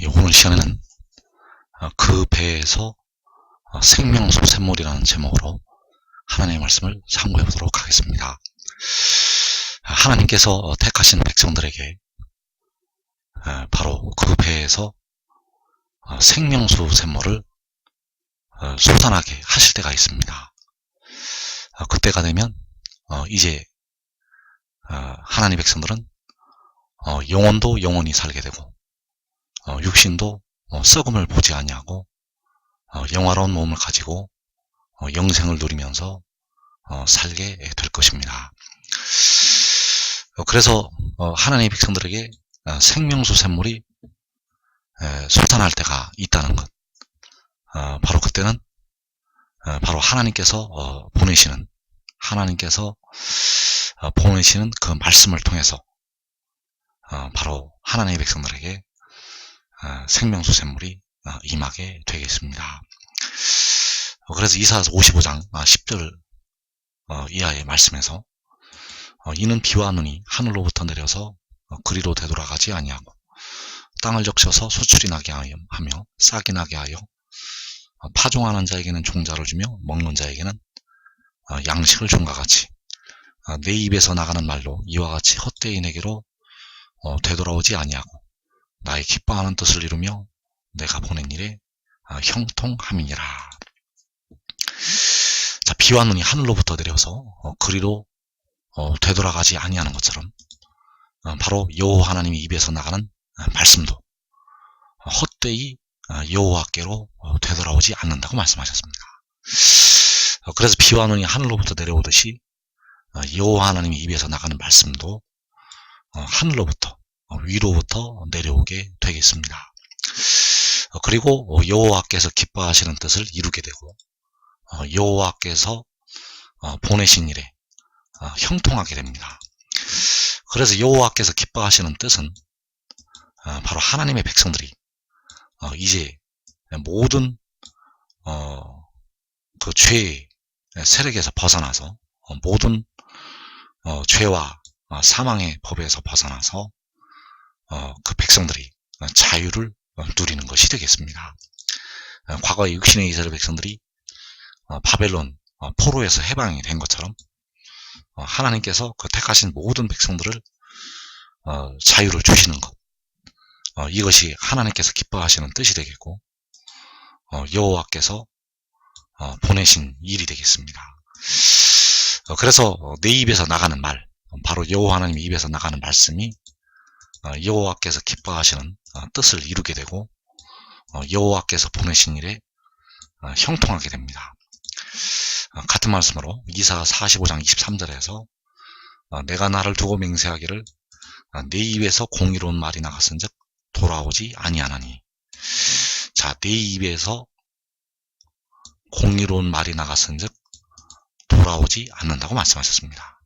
오늘 시간에는 그 배에서 생명수 샘물이라는 제목으로 하나님의 말씀을 상고해 보도록 하겠습니다. 하나님께서 택하신 백성들에게 바로 그 배에서 생명수 샘물을 솟아나게 하실 때가 있습니다. 그때가 되면 이제 하나님의 백성들은 영혼도 영원히 살게 되고 육신도 썩음을 보지 아니하고 영화로운 몸을 가지고 영생을 누리면서 살게 될 것입니다. 그래서 하나님의 백성들에게 생명수 샘물이 솟아날 때가 있다는 것, 바로 그때는 바로 하나님께서 보내시는 그 말씀을 통해서 바로 하나님의 백성들에게 생명수 샘물이 임하게 되겠습니다. 그래서 이사야서 55장 10절 이하의 말씀에서 이는 비와 눈이 하늘로부터 내려서 그리로 되돌아가지 아니하고 땅을 적셔서 수출이 나게 하며 싹이 나게 하여 파종하는 자에게는 종자를 주며 먹는 자에게는 양식을 준과 같이 내 입에서 나가는 말로 이와 같이 헛되이 내게로 되돌아오지 아니하고 나의 기뻐하는 뜻을 이루며 내가 보낸 일에 형통함이니라. 자, 비와 눈이 하늘로부터 내려서 그리로 되돌아가지 아니하는 것처럼 바로 여호와 하나님의 입에서 나가는 말씀도 헛되이 여호와께로 되돌아오지 않는다고 말씀하셨습니다. 그래서 비와 눈이 하늘로부터 내려오듯이 여호와 하나님의 입에서 나가는 말씀도 하늘로부터 위로부터 내려오게 되겠습니다. 그리고 여호와께서 기뻐하시는 뜻을 이루게 되고 여호와께서 보내신 일에 형통하게 됩니다. 그래서 여호와께서 기뻐하시는 뜻은 바로 하나님의 백성들이 이제 모든 그 죄의 세력에서 벗어나서 모든 죄와 사망의 법에서 벗어나서 그 백성들이 자유를 누리는 것이 되겠습니다. 과거에 육신의 이스라엘 백성들이 바벨론 포로에서 해방이 된 것처럼 하나님께서 그 택하신 모든 백성들을 자유를 주시는 것, 이것이 하나님께서 기뻐하시는 뜻이 되겠고 여호와께서 보내신 일이 되겠습니다. 그래서 내 입에서 나가는 말, 바로 여호와 하나님의 입에서 나가는 말씀이 여호와께서 기뻐하시는 뜻을 이루게 되고 여호와께서 보내신 일에 형통하게 됩니다. 같은 말씀으로 이사야 45장 23절에서 내가 나를 두고 맹세하기를 내 입에서 공의로운 말이 나갔은즉 돌아오지 아니하나니. 자, 내 입에서 공의로운 말이 나갔은즉 돌아오지 않는다고 말씀하셨습니다.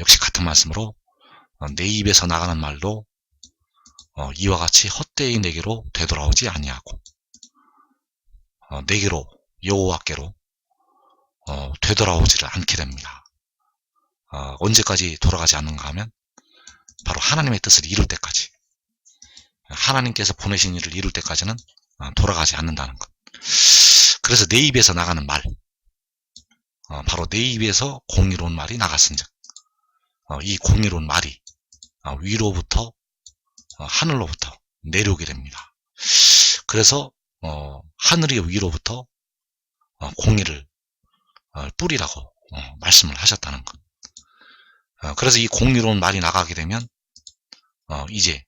역시 같은 말씀으로 내 입에서 나가는 말도 이와 같이 헛되이 내게로 되돌아오지 아니하고 내게로 여호와께로 되돌아오지를 않게 됩니다. 언제까지 돌아가지 않는가 하면 바로 하나님의 뜻을 이룰 때까지, 하나님께서 보내신 일을 이룰 때까지는 돌아가지 않는다는 것. 그래서 내 입에서 나가는 말, 바로 내 입에서 공의로운 말이 나갔은즉 이 공의로운 말이 위로부터 하늘로부터 내려오게 됩니다. 그래서 하늘이 위로부터 공의를 뿌리라고 말씀을 하셨다는 것. 그래서 이 공의로운 말이 나가게 되면 이제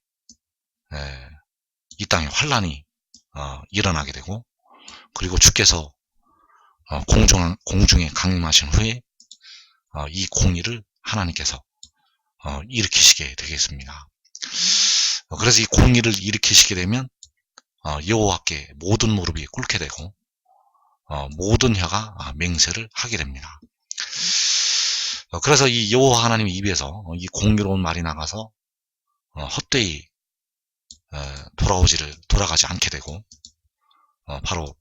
이 땅에 환란이 일어나게 되고, 그리고 주께서 공중에 강림하신 후에 이 공의를 하나님께서 일으키시게 되겠습니다. 그래서 이 공의를 일으키시게 되면 여호와께 모든 무릎이 꿇게 되고 모든 혀가 맹세를 하게 됩니다. 그래서 이 여호와 하나님의 입에서 이 공의로운 말이 나가서 헛되이 돌아가지 않게 되고 바로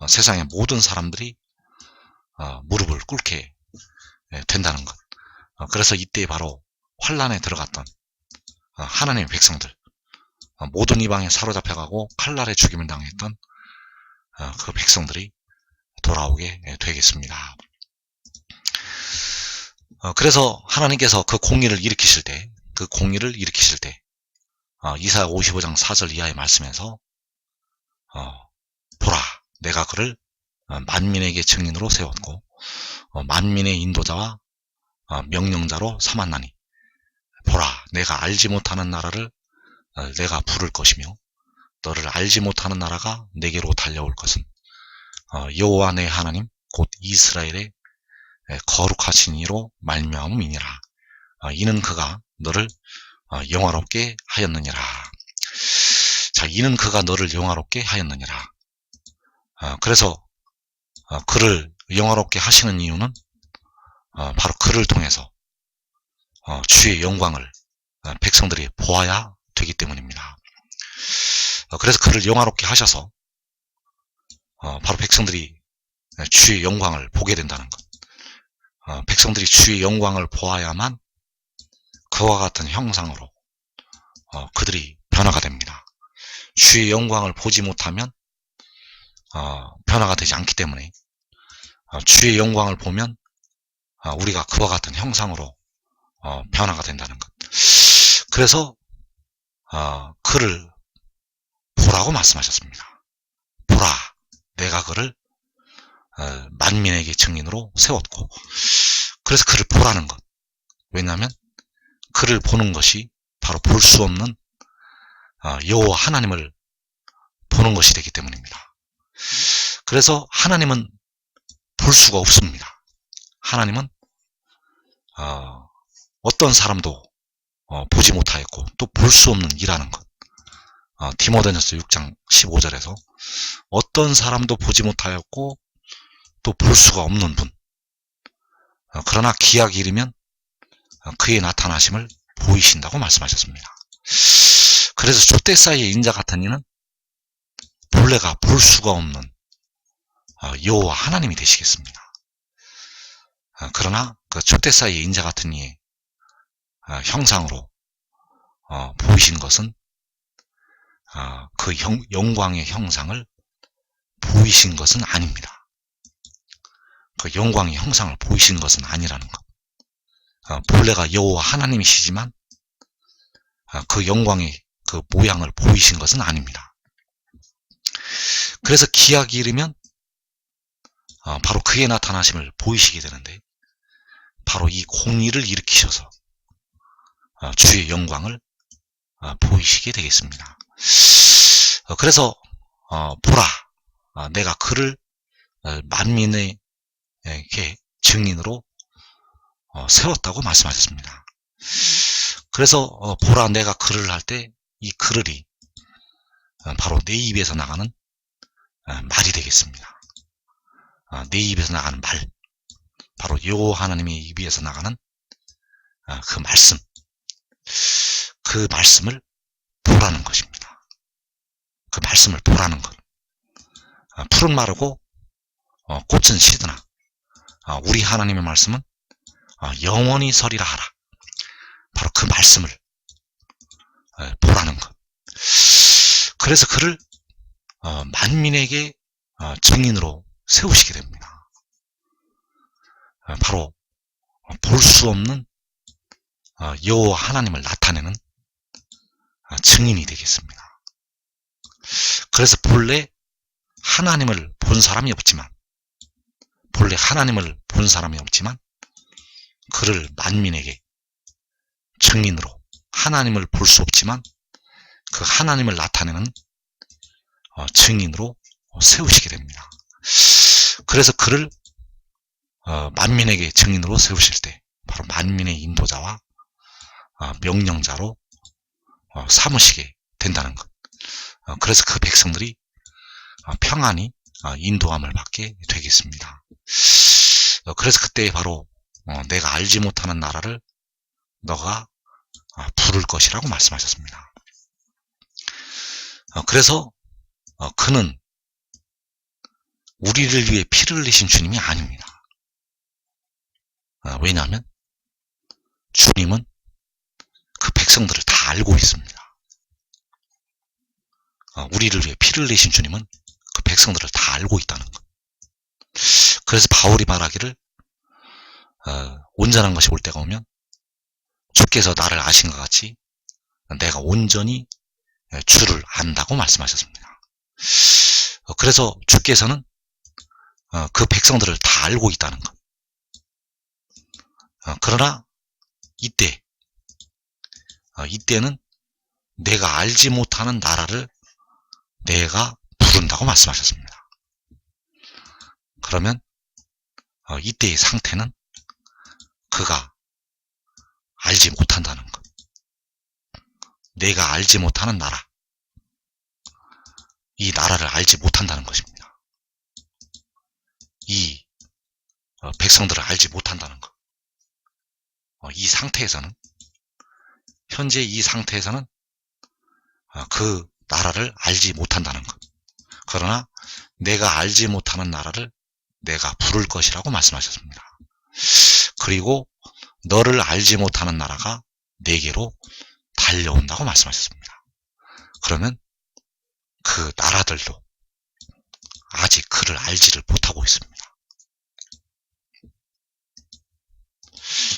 세상의 모든 사람들이 무릎을 꿇게 된다는 것. 그래서 이때 바로 환란에 들어갔던 하나님의 백성들, 모든 이방에 사로잡혀가고 칼날에 죽임을 당했던 그 백성들이 돌아오게 되겠습니다. 그래서 하나님께서 그 공의를 일으키실 때, 이사야 55장 4절 이하의 말씀에서 보라, 내가 그를 만민에게 증인으로 세웠고 만민의 인도자와 명령자로 삼았나니, 보라, 내가 알지 못하는 나라를 내가 부를 것이며 너를 알지 못하는 나라가 내게로 달려올 것은 여호와 내 하나님 곧 이스라엘의 거룩하신 이로 말미암음이니라. 이는 그가 너를 영화롭게 하였느니라. 자, 이는 그가 너를 영화롭게 하였느니라. 그래서 그를 영화롭게 하시는 이유는 바로 그를 통해서 주의 영광을 백성들이 보아야 되기 때문입니다. 그래서 그를 영화롭게 하셔서 바로 백성들이 주의 영광을 보게 된다는 것. 백성들이 주의 영광을 보아야만 그와 같은 형상으로 그들이 변화가 됩니다. 주의 영광을 보지 못하면 변화가 되지 않기 때문에 주의 영광을 보면 우리가 그와 같은 형상으로 변화가 된다는 것. 그래서 그를 보라고 말씀하셨습니다. 보라, 내가 그를 만민에게 증인으로 세웠고, 그래서 그를 보라는 것. 왜냐하면 그를 보는 것이 바로 볼 수 없는 여호와 하나님을 보는 것이 되기 때문입니다. 그래서 하나님은 볼 수가 없습니다. 하나님은 어떤 사람도 보지 못하였고 또 볼 수 없는 이라는 것. 디모데전서 6장 15절에서 어떤 사람도 보지 못하였고 또 볼 수가 없는 분, 그러나 기약이 이르면 그의 나타나심을 보이신다고 말씀하셨습니다. 그래서 촛대사이의 인자 같은 이는 본래가 볼 수가 없는 여호와 하나님이 되시겠습니다. 그러나 그 촛대사이의 인자 같은 이의 형상으로 보이신 것은 그 영광의 형상을 보이신 것은 아닙니다. 그 영광의 형상을 보이신 것은 아니라는 것. 본래가 여호와 하나님이시지만 그 영광의 그 모양을 보이신 것은 아닙니다. 그래서 기약이 이르면 바로 그의 나타나심을 보이시게 되는데, 바로 이 공의를 일으키셔서 주의 영광을 보이시게 되겠습니다. 그래서 보라, 내가 그를 만민에게 증인으로 세웠다고 말씀하셨습니다. 그래서 보라, 내가 그를 할 때 이 그를이 바로 내 입에서 나가는 말이 되겠습니다. 내 입에서 나가는 말, 바로 여호와 하나님의 입에서 나가는 그 말씀, 그 말씀을 보라는 것입니다. 그 말씀을 보라는 것. 풀은 마르고 꽃은 시드나 우리 하나님의 말씀은 영원히 서리라 하라. 바로 그 말씀을 보라는 것. 그래서 그를 만민에게 증인으로 세우시게 됩니다. 바로 볼 수 없는 여호와 하나님을 나타내는 증인이 되겠습니다. 그래서 본래 하나님을 본 사람이 없지만, 그를 만민에게 증인으로, 하나님을 볼 수 없지만 그 하나님을 나타내는 증인으로 세우시게 됩니다. 그래서 그를 만민에게 증인으로 세우실 때 바로 만민의 인도자와 명령자로 삼으시게 된다는 것. 그래서 그 백성들이 평안히 인도함을 받게 되겠습니다. 그래서 그때 바로 내가 알지 못하는 나라를 너가 부를 것이라고 말씀하셨습니다. 그래서 그는 우리를 위해 피를 흘리신 주님이 아닙니다. 왜냐하면 주님은 그 백성들을 다 알고 있습니다. 우리를 위해 피를 내신 주님은 그 백성들을 다 알고 있다는 것. 그래서 바울이 말하기를 온전한 것이 올 때가 오면 주께서 나를 아신 것 같이 내가 온전히 주를 안다고 말씀하셨습니다. 그래서 주께서는 그 백성들을 다 알고 있다는 것. 그러나 이때는 내가 알지 못하는 나라를 내가 부른다고 말씀하셨습니다. 그러면 이때의 상태는 그가 알지 못한다는 것. 내가 알지 못하는 나라. 이 나라를 알지 못한다는 것입니다. 이 백성들을 알지 못한다는 것. 이 상태에서는, 현재 이 상태에서는 그 나라를 알지 못한다는 것. 그러나 내가 알지 못하는 나라를 내가 부를 것이라고 말씀하셨습니다. 그리고 너를 알지 못하는 나라가 내게로 달려온다고 말씀하셨습니다. 그러면 그 나라들도 아직 그를 알지를 못하고 있습니다.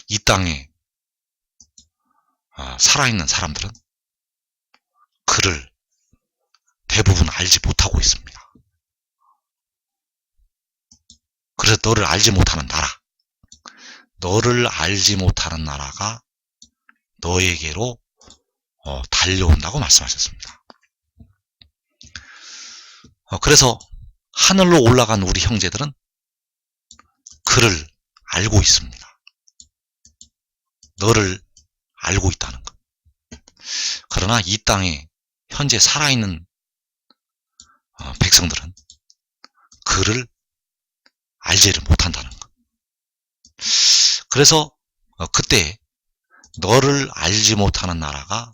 이 땅에 살아있는 사람들은 그를 대부분 알지 못하고 있습니다. 그래서 너를 알지 못하는 나라, 너를 알지 못하는 나라가 너에게로 달려온다고 말씀하셨습니다. 그래서 하늘로 올라간 우리 형제들은 그를 알고 있습니다. 너를 알고 있다는 것. 그러나 이 땅에 현재 살아있는 백성들은 그를 알지를 못한다는 것. 그래서 그때 너를 알지 못하는 나라가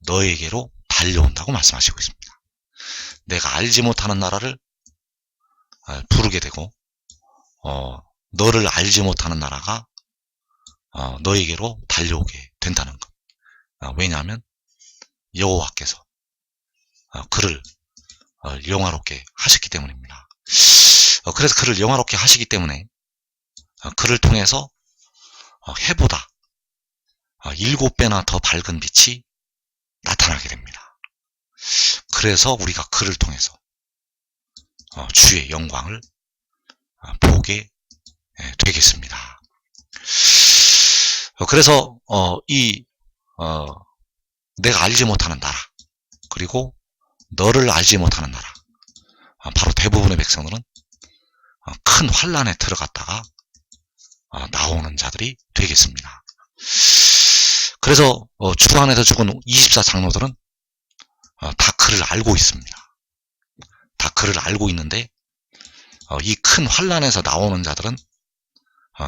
너에게로 달려온다고 말씀하시고 있습니다. 내가 알지 못하는 나라를 부르게 되고 너를 알지 못하는 나라가 너에게로 달려오게 된다는 것. 왜냐하면 여호와께서 그를 영화롭게 하셨기 때문입니다. 그래서 그를 영화롭게 하시기 때문에 그를 통해서 해보다 7배나 더 밝은 빛이 나타나게 됩니다. 그래서 우리가 그를 통해서 주의 영광을 보게 되겠습니다. 그래서 내가 알지 못하는 나라, 그리고 너를 알지 못하는 나라, 바로 대부분의 백성들은 큰 환란에 들어갔다가 나오는 자들이 되겠습니다. 그래서 주 안에서 죽은 24장로들은 다 그를 알고 있습니다. 다 그를 알고 있는데 이 큰 환란에서 나오는 자들은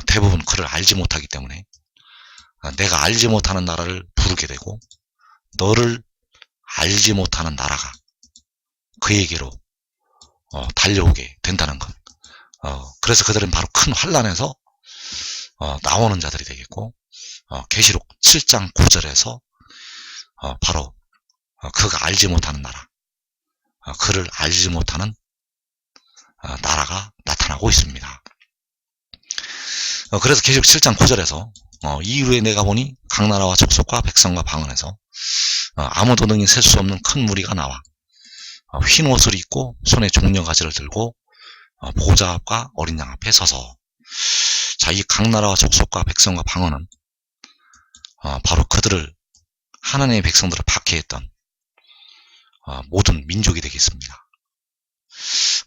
대부분 그를 알지 못하기 때문에 내가 알지 못하는 나라를 부르게 되고 너를 알지 못하는 나라가 그에게로 달려오게 된다는 것. 그래서 그들은 바로 큰 환란에서 나오는 자들이 되겠고 계시록 7장 9절에서 바로 그가 알지 못하는 나라, 그를 알지 못하는 나라가 나타나고 있습니다. 그래서 계시록 7장 9절에서 이후에 내가 보니 각 나라와 족속과 백성과 방언에서 아무도 능히 셀 수 없는 큰 무리가 나와 흰 옷을 입고 손에 종려가지를 들고 보좌 앞과 어린 양 앞에 서서, 자, 이 각 나라와 족속과 백성과 방언은 바로 그들을, 하나님의 백성들을 박해했던 모든 민족이 되겠습니다.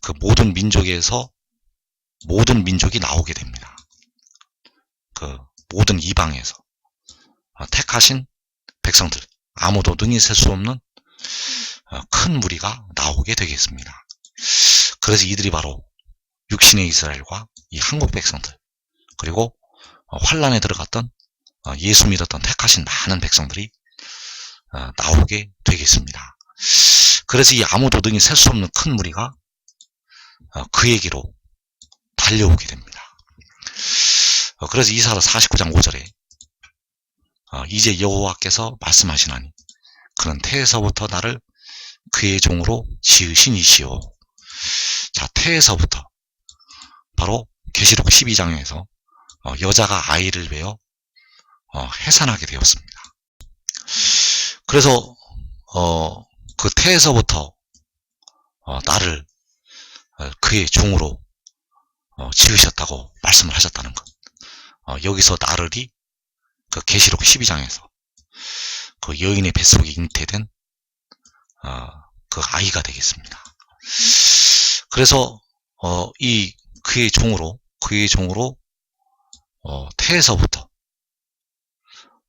그 모든 민족에서 모든 민족이 나오게 됩니다. 그 모든 이방에서 택하신 백성들, 아무도 능히 셀 수 없는 큰 무리가 나오게 되겠습니다. 그래서 이들이 바로 육신의 이스라엘과 이 한국 백성들, 그리고 환란에 들어갔던 예수 믿었던 택하신 많은 백성들이 나오게 되겠습니다. 그래서 이 아무도 능히 셀 수 없는 큰 무리가 그에게로 달려오게 됩니다. 그래서 이사야 49장 5절에 이제 여호와께서 말씀하시나니 그는 태에서부터 나를 그의 종으로 지으신 이시오. 자, 태에서부터 바로 계시록 12장에서 여자가 아이를 베어 해산하게 되었습니다. 그래서 그 태에서부터 나를 그의 종으로 지으셨다고 말씀을 하셨다는 것. 여기서 나를이 그 계시록 12장에서 그 여인의 뱃속에 잉태된 그 아이가 되겠습니다. 그래서 이 그의 종으로 태에서부터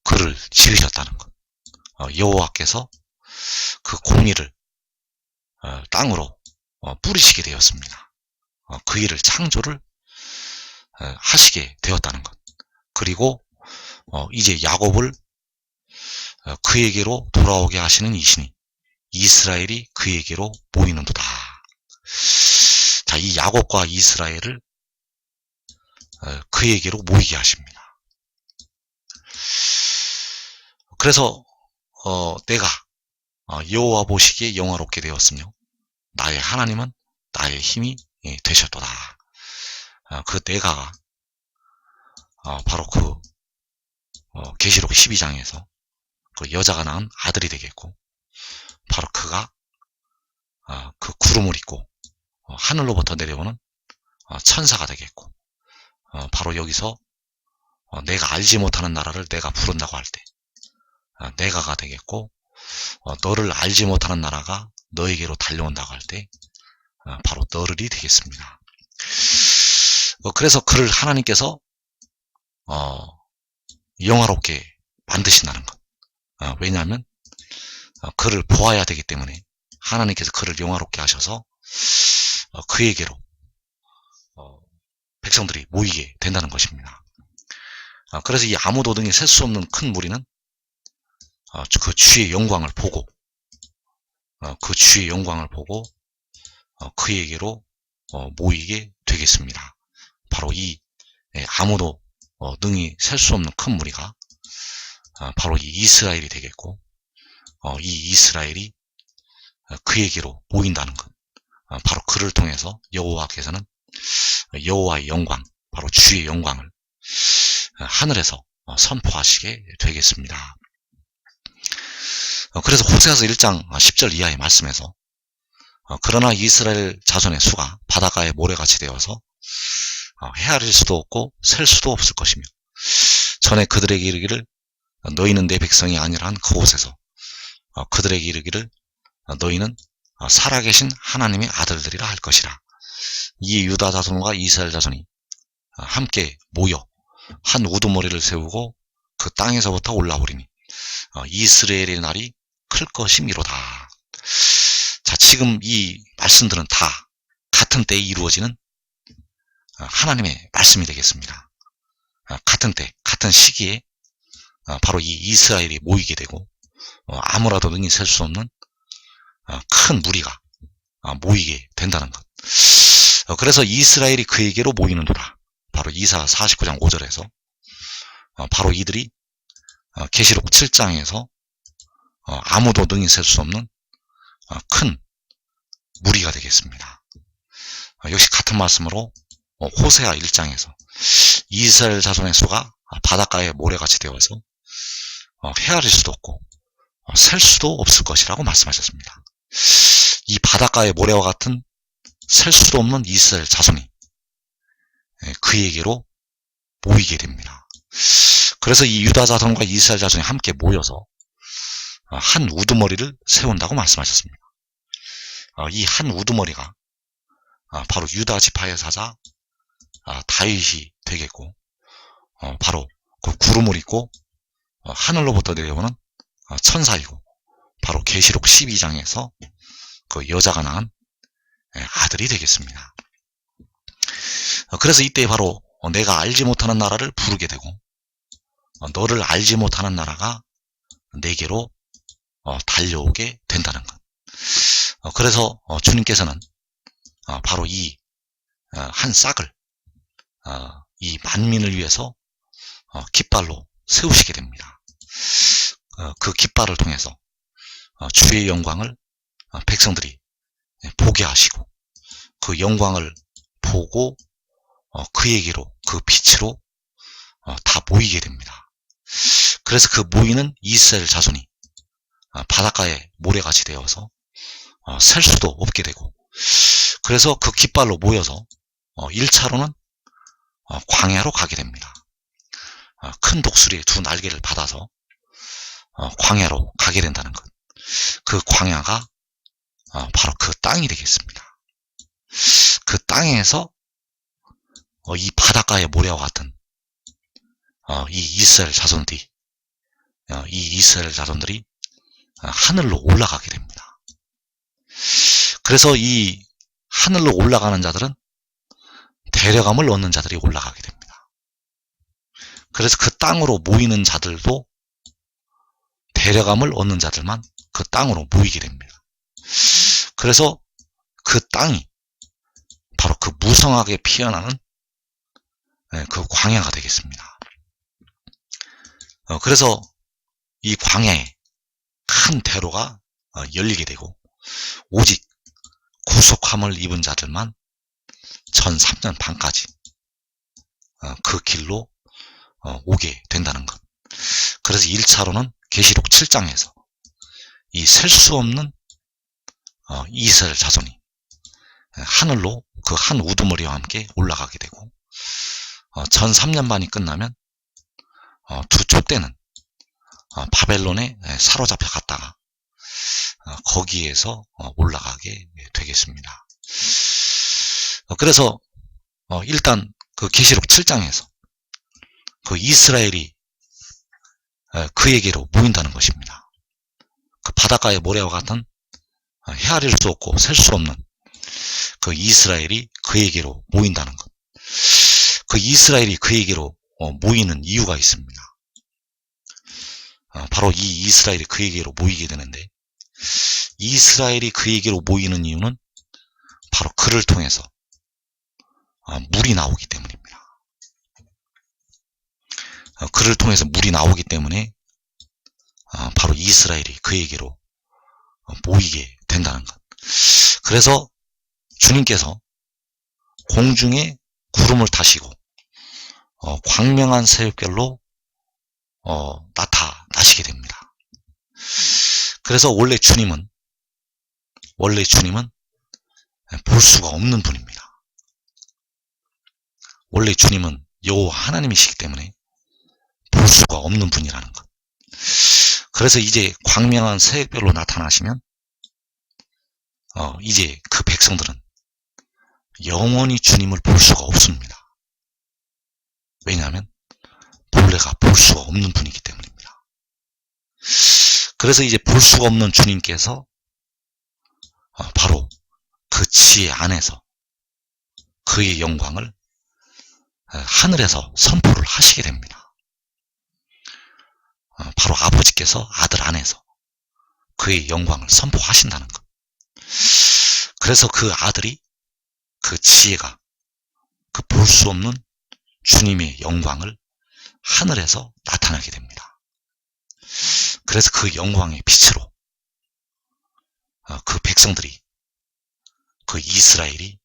그를 지으셨다는 것. 여호와께서 그 공의를 땅으로 뿌리시게 되었습니다. 그 일을 창조를 하시게 되었다는 것. 그리고 이제 야곱을 그에게로 돌아오게 하시는 이시니 이스라엘이 그에게로 모이는도다. 자, 이 야곱과 이스라엘을 그에게로 모이게 하십니다. 그래서 내가 여호와 보시기에 영화롭게 되었으며 나의 하나님은 나의 힘이 되셨도다. 그 내가가 바로 그 계시록 12장에서 그 여자가 낳은 아들이 되겠고, 바로 그가 그 구름을 입고 하늘로부터 내려오는 천사가 되겠고, 바로 여기서 내가 알지 못하는 나라를 내가 부른다고 할 때 내가가 되겠고, 너를 알지 못하는 나라가 너에게로 달려온다고 할 때 바로 너를이 되겠습니다. 그래서 그를 하나님께서 영화롭게 만드신다는 것. 왜냐하면 그를 보아야 되기 때문에 하나님께서 그를 영화롭게 하셔서 그에게로 백성들이 모이게 된다는 것입니다. 그래서 이 아무도 등이 셀 수 없는 큰 무리는 그 주의 영광을 보고 그에게로 모이게 되겠습니다. 바로 이 아무도 능히 셀 수 없는 큰 무리가 바로 이 이스라엘이 되겠고, 이 이스라엘이 그에게로 모인다는 것. 바로 그를 통해서 여호와께서는 여호와의 영광, 바로 주의 영광을 하늘에서 선포하시게 되겠습니다. 그래서 호세아서 1장 10절 이하의 말씀에서 그러나 이스라엘 자손의 수가 바닷가의 모래같이 되어서 헤아릴 수도 없고 셀 수도 없을 것이며, 전에 그들에게 이르기를 너희는 내 백성이 아니라 그곳에서 그들에게 이르기를 너희는 살아계신 하나님의 아들들이라 할 것이라. 이 유다 자손과 이스라엘 자손이 함께 모여 한 우두머리를 세우고 그 땅에서부터 올라오리니 이스라엘의 날이 클 것이미로다. 자, 지금 이 말씀들은 다 같은 때에 이루어지는 하나님의 말씀이 되겠습니다. 같은 때, 같은 시기에 바로 이 이스라엘이 모이게 되고, 아무라도 능히 셀 수 없는 큰 무리가 모이게 된다는 것. 그래서 이스라엘이 그에게로 모이는도다. 바로 이사 49장 5절에서 바로 이들이 계시록 7장에서 아무도 능히 셀 수 없는 큰 무리가 되겠습니다. 역시 같은 말씀으로 호세아 1장에서 이스라엘 자손의 수가 바닷가에 모래같이 되어서 헤아릴 수도 없고 셀 수도 없을 것이라고 말씀하셨습니다. 이 바닷가의 모래와 같은 셀 수도 없는 이스라엘 자손이 그에게로 모이게 됩니다. 그래서 이 유다 자손과 이스라엘 자손이 함께 모여서 한 우두머리를 세운다고 말씀하셨습니다. 이 한 우두머리가 바로 유다 지파의 사자 다윗이 되겠고, 바로 그 구름을 입고 하늘로부터 내려오는 천사이고, 바로 계시록 12장에서 그 여자가 낳은 아들이 되겠습니다. 그래서 이때 바로 내가 알지 못하는 나라를 부르게 되고, 너를 알지 못하는 나라가 내게로 달려오게 된다는 것. 그래서 주님께서는 바로 이 한 싹을 이 만민을 위해서 깃발로 세우시게 됩니다. 그 깃발을 통해서 주의 영광을 백성들이 보게 하시고 그 영광을 보고 그에게로 그 빛으로 다 모이게 됩니다. 그래서 그 모이는 이스라엘 자손이 바닷가에 모래같이 되어서 셀 수도 없게 되고, 그래서 그 깃발로 모여서 1차로는 광야로 가게 됩니다. 큰 독수리의 두 날개를 받아서 광야로 가게 된다는 것. 그 광야가 바로 그 땅이 되겠습니다. 그 땅에서 이 바닷가의 모래와 같은 이 이스라엘 자손들이 하늘로 올라가게 됩니다. 그래서 이 하늘로 올라가는 자들은 데려감을 얻는 자들이 올라가게 됩니다. 그래서 그 땅으로 모이는 자들도 데려감을 얻는 자들만 그 땅으로 모이게 됩니다. 그래서 그 땅이 바로 그 무성하게 피어나는 그 광야가 되겠습니다. 그래서 이 광야에 큰 대로가 열리게 되고, 오직 구속함을 입은 자들만 전 3년 반까지 그 길로 오게 된다는 것. 그래서 1차로는 계시록 7장에서 이 셀 수 없는 이스라엘 자손이 하늘로 그 한 우두머리와 함께 올라가게 되고, 전 3년 반이 끝나면 두 촛대는 바벨론에 사로잡혀 갔다가 거기에서 올라가게 되겠습니다. 그래서 일단 그 계시록 7장에서 그 이스라엘이 그에게로 모인다는 것입니다. 그 바닷가의 모래와 같은 헤아릴 수 없고 셀 수 없는 그 이스라엘이 그에게로 모인다는 것. 그 이스라엘이 그에게로 모이는 이유가 있습니다. 바로 이 이스라엘이 그에게로 모이게 되는데, 이스라엘이 그에게로 모이는 이유는 바로 그를 통해서 물이 나오기 때문입니다. 그를 통해서 물이 나오기 때문에 바로 이스라엘이 그에게로 모이게 된다는 것. 그래서 주님께서 공중에 구름을 타시고 광명한 새벽별로 나타나시게 됩니다. 그래서 원래 주님은 볼 수가 없는 분입니다. 원래 주님은 여호와 하나님이시기 때문에 볼 수가 없는 분이라는 것. 그래서 이제 광명한 새벽별로 나타나시면 이제 그 백성들은 영원히 주님을 볼 수가 없습니다. 왜냐하면 본래가 볼 수가 없는 분이기 때문입니다. 그래서 이제 볼 수가 없는 주님께서 바로 그 지혜 안에서 그의 영광을 하늘에서 선포를 하시게 됩니다. 바로 아버지께서 아들 안에서 그의 영광을 선포하신다는 것. 그래서 그 아들이, 그 지혜가 그 볼 수 없는 주님의 영광을 하늘에서 나타나게 됩니다. 그래서 그 영광의 빛으로 그 백성들이, 그 이스라엘이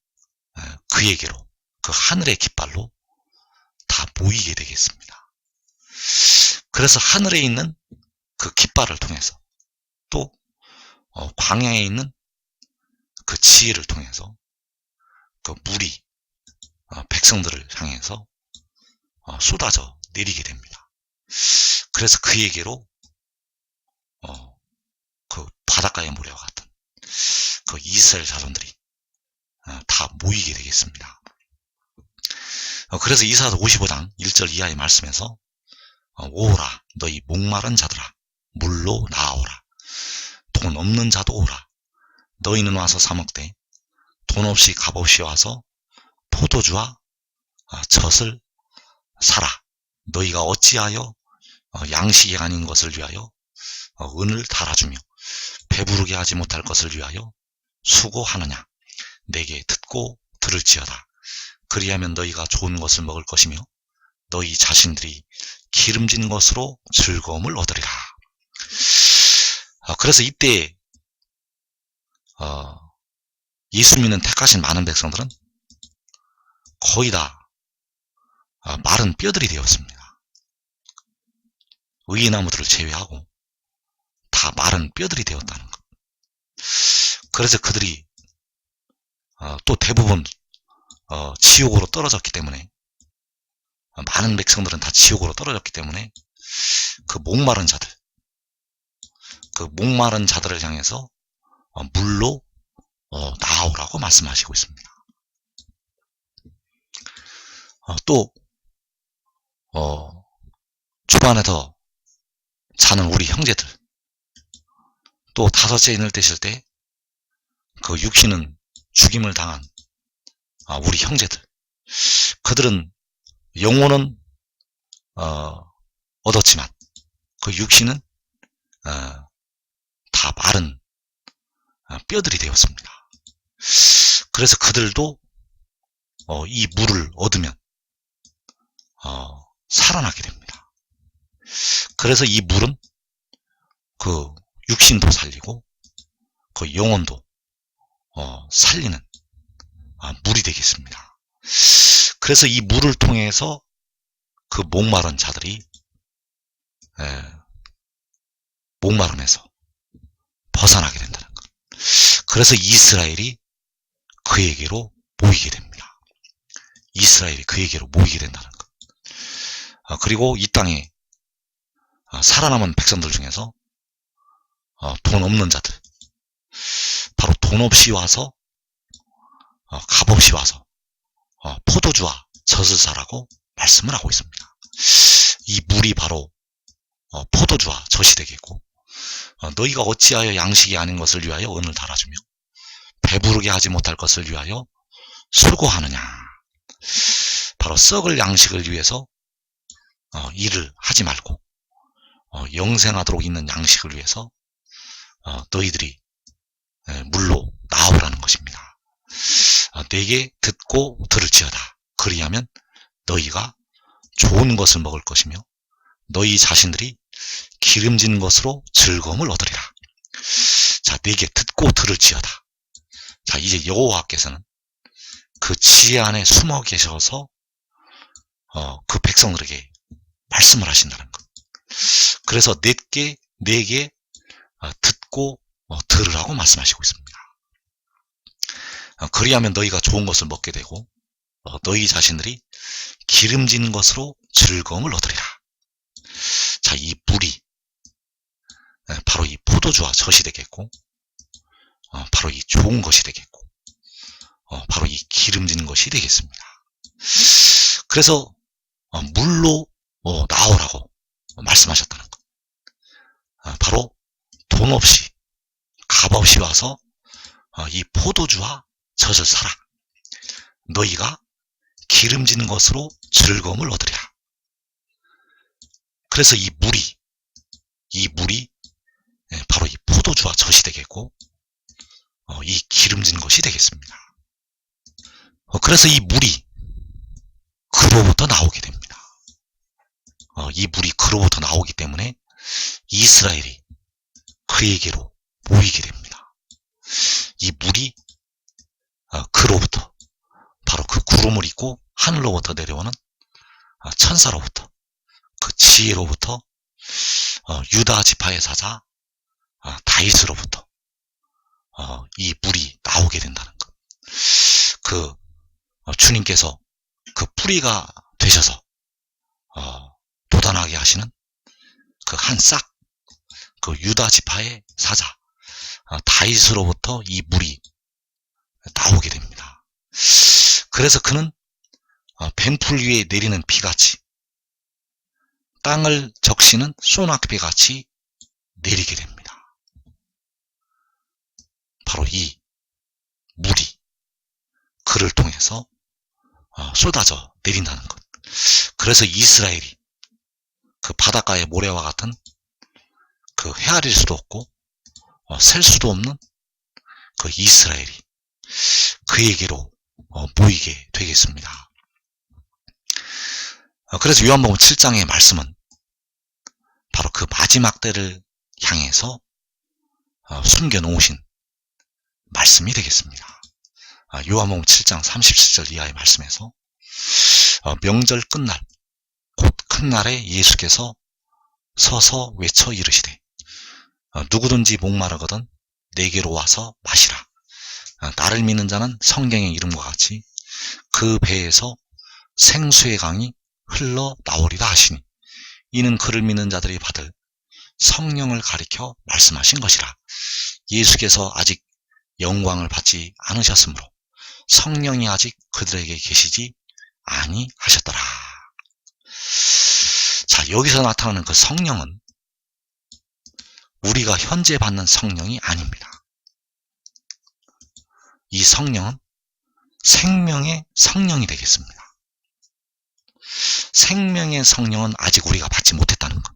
그에게로, 그 하늘의 깃발로 다 모이게 되겠습니다. 그래서 하늘에 있는 그 깃발을 통해서, 또 광야에 있는 그 지혜를 통해서 그 물이 백성들을 향해서 쏟아져 내리게 됩니다. 그래서 그에게로 그 바닷가의 모래와 같은 그 이스라엘 자손들이 다 모이게 되겠습니다. 그래서 이사야 55장 1절 이하의 말씀에서 오라 너희 목마른 자들아 물로 나아오라, 돈 없는 자도 오라, 너희는 와서 사 먹되 돈 없이 값없이 와서 포도주와 젖을 사라. 너희가 어찌하여 양식이 아닌 것을 위하여 은을 달아주며 배부르게 하지 못할 것을 위하여 수고하느냐. 내게 듣고 들을지어다. 그리하면 너희가 좋은 것을 먹을 것이며 너희 자신들이 기름진 것으로 즐거움을 얻으리라. 그래서 이때 예수 믿는 택하신 많은 백성들은 거의 다 마른 뼈들이 되었습니다. 의의 나무들을 제외하고 다 마른 뼈들이 되었다는 것. 그래서 그들이 또 대부분 지옥으로 떨어졌기 때문에, 많은 백성들은 다 지옥으로 떨어졌기 때문에 그 목마른 자들을 향해서 물로 나아오라고 말씀하시고 있습니다. 또 주변에서 자는 우리 형제들, 또 다섯째 인을 떼실 때 그 육신은 죽임을 당한 우리 형제들, 그들은 영혼은 얻었지만 그 육신은 다 마른 뼈들이 되었습니다. 그래서 그들도 이 물을 얻으면 살아나게 됩니다. 그래서 이 물은 그 육신도 살리고 그 영혼도 살리는 물이 되겠습니다. 그래서 이 물을 통해서 그 목마른 자들이 목마름에서 벗어나게 된다는 것. 그래서 이스라엘이 그에게로 모이게 됩니다. 이스라엘이 그에게로 모이게 된다는 것. 그리고 이 땅에 살아남은 백성들 중에서 돈 없는 자들, 바로 돈 없이 와서 값 없이 와서 포도주와 젖을 사라고 말씀을 하고 있습니다. 이 물이 바로 포도주와 젖이 되겠고, 너희가 어찌하여 양식이 아닌 것을 위하여 은을 달아주며 배부르게 하지 못할 것을 위하여 수고하느냐. 바로 썩을 양식을 위해서 일을 하지 말고 영생하도록 있는 양식을 위해서 너희들이 물로 나오라는 것입니다. 내게 듣고 들을지어다. 그리하면 너희가 좋은 것을 먹을 것이며 너희 자신들이 기름진 것으로 즐거움을 얻으리라. 자, 내게 듣고 들을지어다. 자, 이제 여호와께서는 그 지혜 안에 숨어 계셔서 그 백성들에게 말씀을 하신다는 것. 그래서 내게 듣고 들으라고 말씀하시고 있습니다. 그리하면 너희가 좋은 것을 먹게 되고 너희 자신들이 기름진 것으로 즐거움을 얻으리라. 자, 이 물이 바로 이 포도주와 젖이 되겠고, 바로 이 좋은 것이 되겠고, 바로 이 기름진 것이 되겠습니다. 그래서 물로 나오라고 말씀하셨다는 것. 바로 돈 없이 값 없이 와서 이 포도주와 젖을 사라. 너희가 기름진 것으로 즐거움을 얻으리라. 그래서 이 물이 바로 이 포도주와 젖이 되겠고, 이 기름진 것이 되겠습니다. 그래서 이 물이 그로부터 나오게 됩니다. 이 물이 그로부터 나오기 때문에 이스라엘이 그에게로 모이게 됩니다. 이 물이 그로부터, 바로 그 구름을 입고 하늘로부터 내려오는 천사로부터, 그 지혜로부터, 유다 지파의 사자 다윗으로부터 이 물이 나오게 된다는 것. 그 주님께서 그 뿌리가 되셔서 돋아나게 하시는 그 한 싹, 그 유다 지파의 사자 다윗으로부터 이 물이 나오게 됩니다. 그래서 그는 뱀풀 위에 내리는 비같이, 땅을 적시는 소낙비같이 내리게 됩니다. 바로 이 물이 그를 통해서 쏟아져 내린다는 것. 그래서 이스라엘이 그 바닷가의 모래와 같은 그 헤아릴 수도 없고 셀 수도 없는 그 이스라엘이 그에게로 모이게 되겠습니다. 그래서 요한복음 7장의 말씀은 바로 그 마지막 때를 향해서 숨겨놓으신 말씀이 되겠습니다. 요한복음 7장 37절 이하의 말씀에서 명절 끝날 곧 큰 날에 예수께서 서서 외쳐 이르시되 누구든지 목마르거든 내게로 와서 마시라. 나를 믿는 자는 성경의 이름과 같이 그 배에서 생수의 강이 흘러 나오리라 하시니 이는 그를 믿는 자들이 받을 성령을 가리켜 말씀하신 것이라. 예수께서 아직 영광을 받지 않으셨으므로 성령이 아직 그들에게 계시지 아니하셨더라. 자, 여기서 나타나는 그 성령은 우리가 현재 받는 성령이 아닙니다. 이 성령은 생명의 성령이 되겠습니다. 생명의 성령은 아직 우리가 받지 못했다는 것.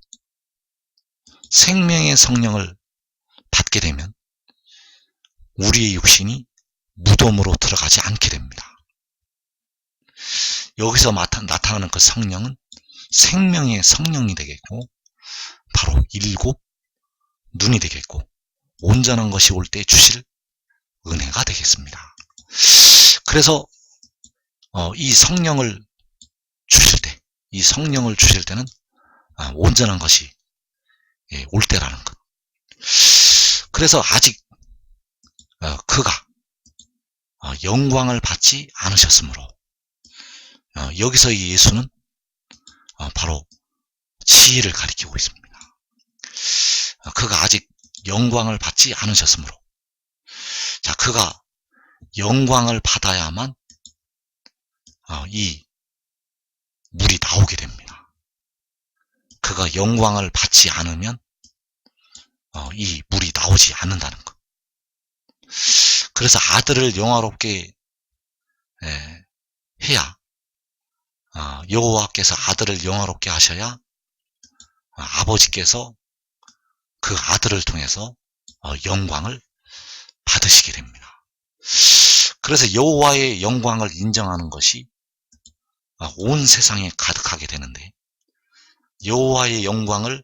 생명의 성령을 받게 되면 우리의 육신이 무덤으로 들어가지 않게 됩니다. 여기서 나타나는 그 성령은 생명의 성령이 되겠고 바로 일곱 눈이 되겠고 온전한 것이 올 때 주실 은혜가 되겠습니다. 그래서 이 성령을 주실 때는 온전한 것이 올 때라는 것. 그래서 아직 그가 영광을 받지 않으셨으므로 여기서의 예수는 바로 지혜를 가리키고 있습니다. 그가 아직 영광을 받지 않으셨으므로 자, 그가 영광을 받아야만 이 물이 나오게 됩니다. 그가 영광을 받지 않으면 이 물이 나오지 않는다는 것. 그래서 아들을 영화롭게 해야 여호와께서 아들을 영화롭게 하셔야 아버지께서 그 아들을 통해서 영광을 받으시게 됩니다. 그래서 여호와의 영광을 인정하는 것이 온 세상에 가득하게 되는데 여호와의 영광을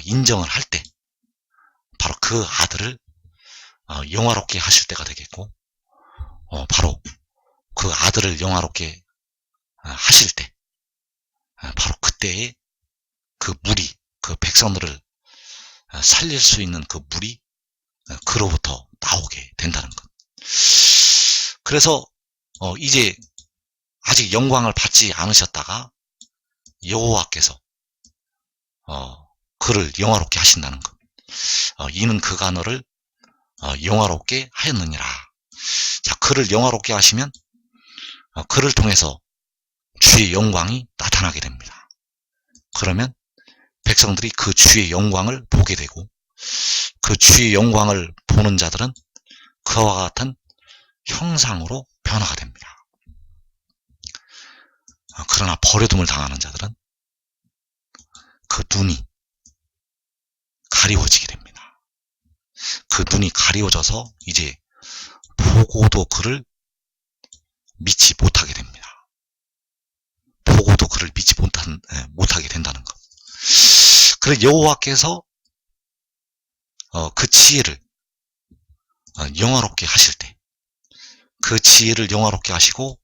인정을 할 때 바로 그 아들을 영화롭게 하실 때가 되겠고 바로 그 아들을 영화롭게 하실 때 바로 그때에 그 물이 그 백성들을 살릴 수 있는 그 물이 그로부터 나오게 된다는 것. 그래서 이제 아직 영광을 받지 않으셨다가 여호와께서 그를 영화롭게 하신다는 것. 이는 그가 너를 영화롭게 하였느니라. 자, 그를 영화롭게 하시면 그를 통해서 주의 영광이 나타나게 됩니다. 그러면 백성들이 그 주의 영광을 보게 되고 그 주의 영광을 보는 자들은 그와 같은 형상으로 변화가 됩니다. 그러나 버려둠을 당하는 자들은 그 눈이 가리워지게 됩니다. 그 눈이 가리워져서 이제 보고도 그를 믿지 못하게 됩니다. 보고도 그를 믿지 못하게 된다는 것. 그래서 여호와께서 그 지혜를 영화롭게 하실 때, 그 지혜를 영화롭게 하시고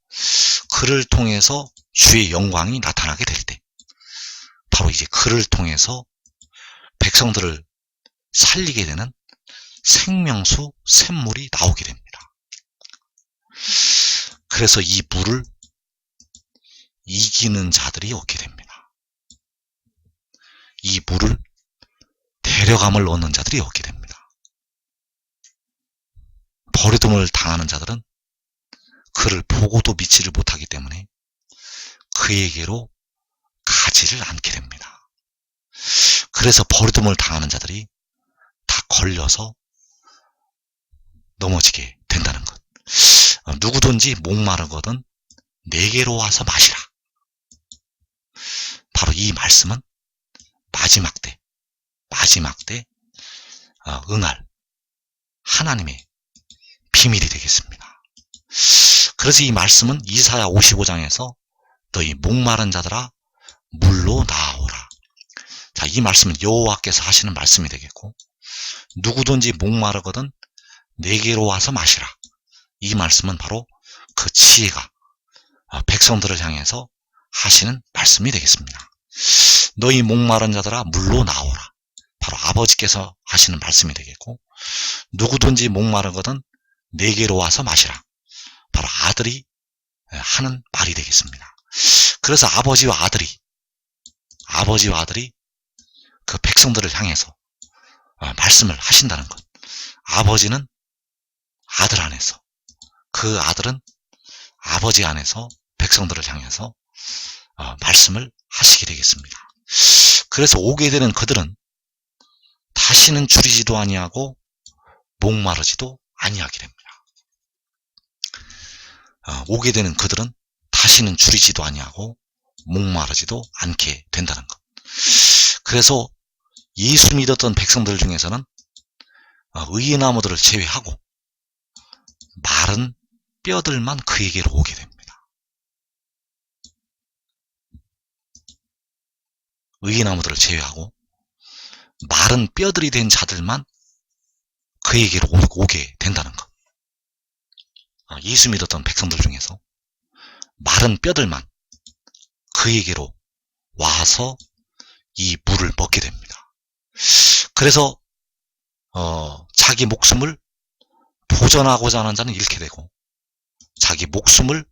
그를 통해서 주의 영광이 나타나게 될 때, 바로 이제 그를 통해서 백성들을 살리게 되는 생명수 샘물이 나오게 됩니다. 그래서 이 물을 이기는 자들이 얻게 됩니다. 이 물을 데려감을 얻는 자들이 얻게 됩니다. 버려둠을 당하는 자들은 그를 보고도 믿지를 못하기 때문에 그에게로 가지를 않게 됩니다. 그래서 버려둠을 당하는 자들이 다 걸려서 넘어지게 된다는 것. 누구든지 목마르거든 내게로 와서 마시라. 바로 이 말씀은 마지막 때 응할 하나님의 비밀이 되겠습니다. 그래서 이 말씀은 이사야 55장에서 너희 목마른 자들아 물로 나아오라. 자, 이 말씀은 여호와께서 하시는 말씀이 되겠고 누구든지 목마르거든 내게로 와서 마시라. 이 말씀은 바로 그 지혜가 백성들을 향해서 하시는 말씀이 되겠습니다. 너희 목마른 자들아 물로 나오라. 바로 아버지께서 하시는 말씀이 되겠고, 누구든지 목마르거든 내게로 와서 마시라. 바로 아들이 하는 말이 되겠습니다. 그래서 아버지와 아들이 그 백성들을 향해서 말씀을 하신다는 것. 아버지는 아들 안에서, 그 아들은 아버지 안에서 백성들을 향해서 말씀을 하시게 되겠습니다. 그래서 오게 되는 그들은 다시는 줄이지도 아니하고 목마르지도 아니하게 됩니다. 오게 되는 그들은 다시는 줄이지도 아니하고 목마르지도 않게 된다는 것. 그래서 예수 믿었던 백성들 중에서는 의의 나무들을 제외하고 마른 뼈들만 그에게로 오게 됩니다. 의의 나무들을 제외하고 마른 뼈들이 된 자들만 그에게로 오게 된다는 것. 예수 믿었던 백성들 중에서 마른 뼈들만 그에게로 와서 이 물을 먹게 됩니다. 그래서 자기 목숨을 보전하고자 하는 자는 잃게 되고, 자기 목숨을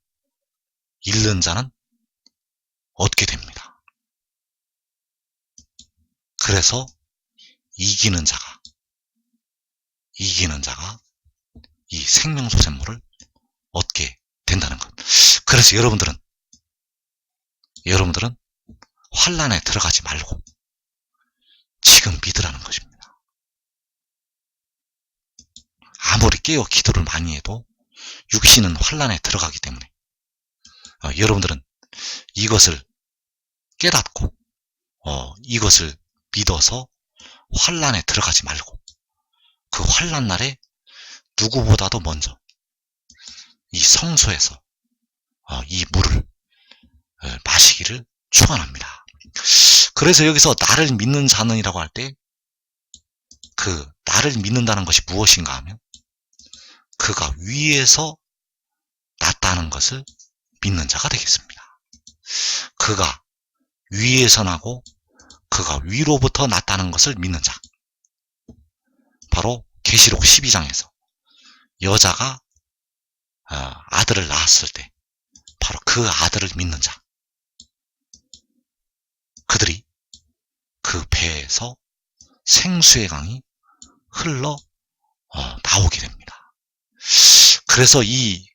잃는 자는 얻게 됩니다. 그래서 이기는 자가 이 생명수 샘물을 얻게 된다는 것. 그래서 여러분들은 환난에 들어가지 말고 지금 믿으라는 것입니다. 아무리 깨어 기도를 많이 해도 육신은 환난에 들어가기 때문에 여러분들은 이것을 깨닫고 이것을 믿어서 환난에 들어가지 말고 그 환난 날에 누구보다도 먼저 이 성소에서 이 물을 마시기를 축원합니다. 그래서 여기서 나를 믿는 자는이라고 할 때 그 나를 믿는다는 것이 무엇인가 하면 그가 위에서 났다는 것을 믿는 자가 되겠습니다. 그가 위에서 나고 그가 위로부터 났다는 것을 믿는 자. 바로 계시록 12장에서 여자가 아들을 낳았을 때 바로 그 아들을 믿는 자. 그들이 그 배에서 생수의 강이 흘러 나오게 됩니다. 그래서 이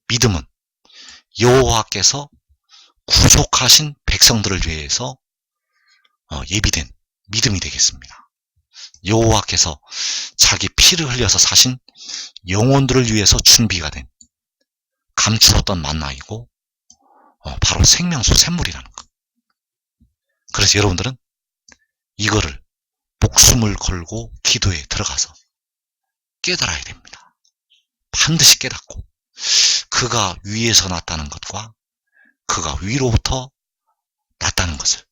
믿음은 여호와께서 구속하신 백성들을 위해서 예비된 믿음이 되겠습니다. 여호와께서 자기 피를 흘려서 사신 영혼들을 위해서 준비가 된 감추었던 만나이고 바로 생명수 샘물이라는 것. 그래서 여러분들은 이거를 목숨을 걸고 기도에 들어가서 깨달아야 됩니다. 반드시 깨닫고 그가 위에서 났다는 것과 그가 위로부터 났다는 것을